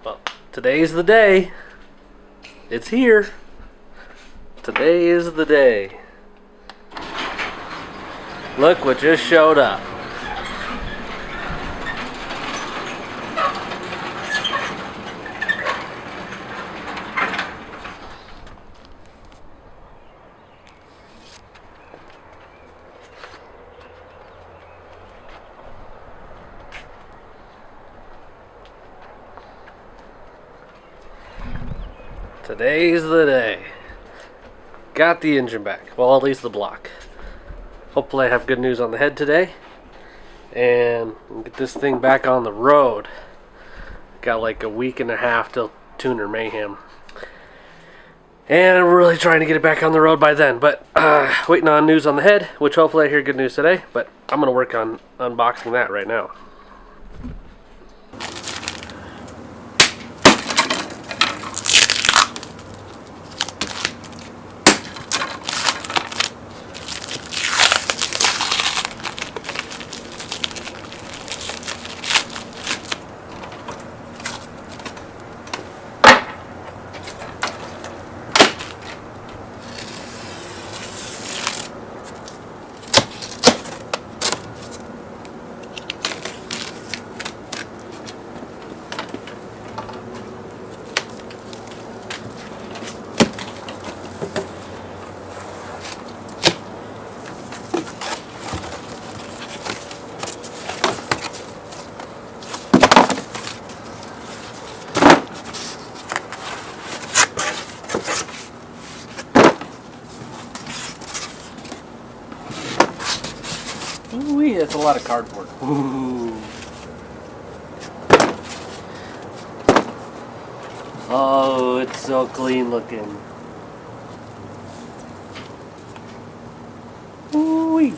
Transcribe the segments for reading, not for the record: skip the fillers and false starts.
Well, today's the day. It's here. Today is the day. Look what just showed up. Today's the day. Got the engine back. Well, at least the block. Hopefully I have good news on the head today. And we'll get this thing back on the road. Got like a week and a half till Tuner Mayhem. And I'm really trying to get it back on the road by then. But waiting on news on the head, which hopefully I hear good news today. But I'm going to work on unboxing that right now. Ooh, that's a lot of cardboard. Ooh. Oh, it's so clean looking. Ooh-wee.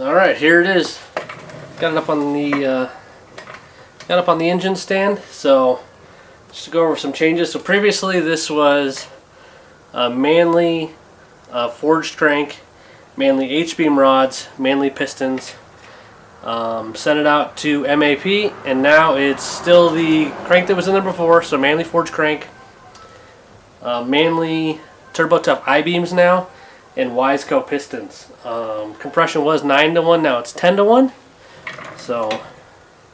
Alright, here it is. Got it up on the engine stand. So just to go over some changes. So previously this was Manley forged crank, Manley H-beam rods, Manley pistons. Sent it out to MAP, and now it's still the crank that was in there before. So Manley forged crank, Manley turbo tuff I-beams now, and Wiesco pistons. Compression was 9-to-1, now it's 10-to-1. So,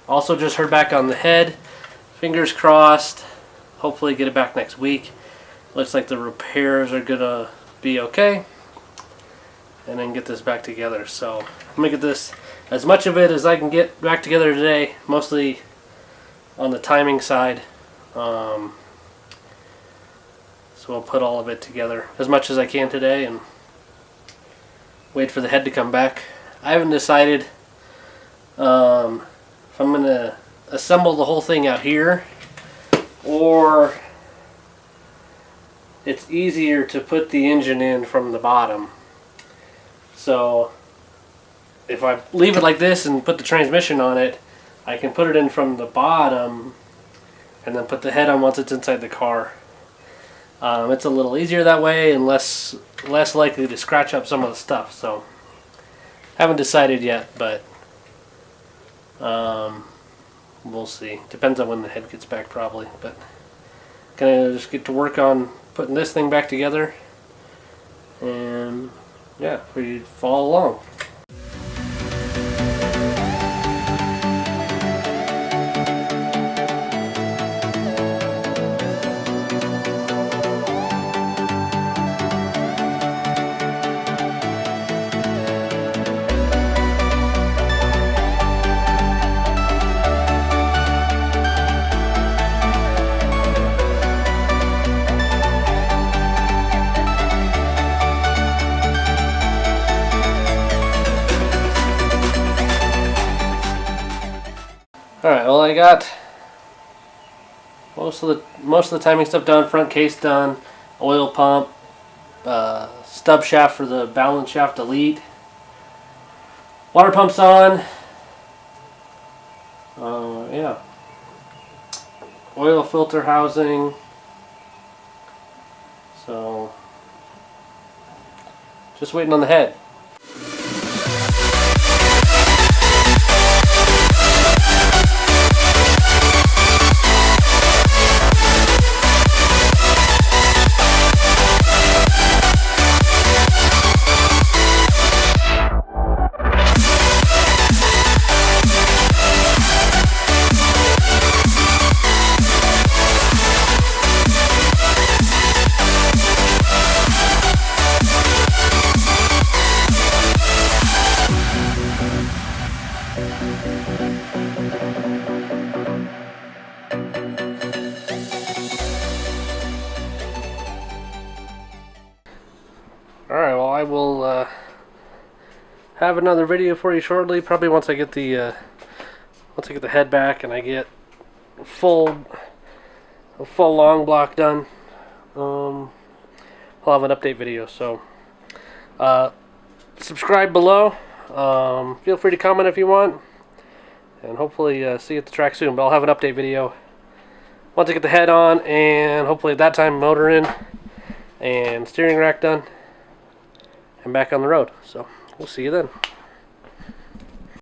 also just heard back on the head. Fingers crossed. Hopefully get it back next week. Looks like the repairs are gonna be okay. And then get this back together. So, I'm gonna get this, as much of it as I can get back together today. Mostly on the timing side. So I'll put all of it together as much as I can today and wait for the head to come back. I haven't decided if I'm going to assemble the whole thing out here, or it's easier to put the engine in from the bottom. So if I leave it like this and put the transmission on it, I can put it in from the bottom and then put the head on once it's inside the car. It's a little easier that way and less likely to scratch up some of the stuff. So haven't decided yet, but we'll see. Depends on when the head gets back probably. But gonna just get to work on putting this thing back together, and yeah, for you to follow along. Alright, well, I got most of the timing stuff done. Front case done, oil pump, stub shaft for the balance shaft delete, water pump's on. Yeah, oil filter housing. So just waiting on the head. Alright, well, I will have another video for you shortly, probably once I get the head back and I get a full long block done. I'll have an update video, so subscribe below. Feel free to comment if you want, and hopefully see you at the track soon. But I'll have an update video once I get the head on, and hopefully at that time motor in and steering rack done and back on the road. So we'll see you then.